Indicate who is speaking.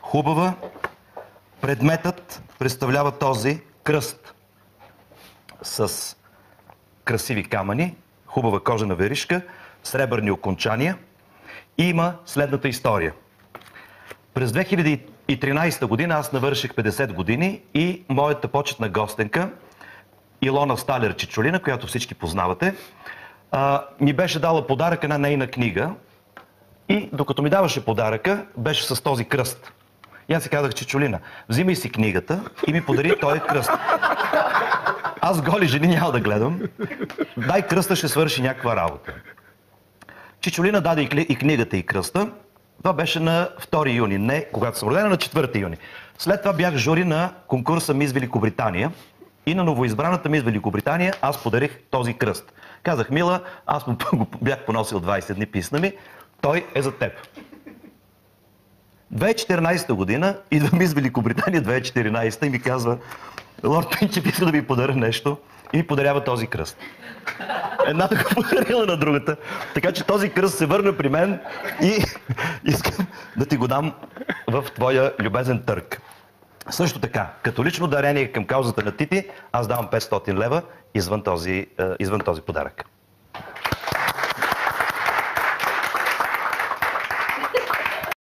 Speaker 1: хубава. Предметът представлява този кръст с красиви камъни, хубава кожена веришка, сребърни окончания. И има следната история. През 2013 година аз навърших 50 години и моята почетна гостенка, Илона Сталер-Чичолина, която всички познавате, ми беше дала подарък една нейна книга и докато ми даваше подаръка, беше с този кръст. И аз си казах: Чичолина, взимай си книгата и ми подари този кръст. Аз голи жени няма да гледам. Дай кръста, ще свърши някаква работа. Чичолина даде и книгата и кръста. Това беше на 2 юни, не когато съм родена, на 4 юни. След това бях жури на конкурса Мис Великобритания и на новоизбраната Мис Великобритания аз подарих този кръст. Казах: Мила, аз го бях поносил 20 дни, писна ми, той е за теб. 2014 година идва Мис Великобритания 2014 и ми казва: Лорд Пинчев иска да ви подаря нещо и ми подарява този кръст. Едната го подарила на другата. Така че този кръст се върна при мен и искам да ти го дам в твоя любезен търг. Също така, като лично дарение към каузата на Тити, аз давам 500 лева извън този подарък.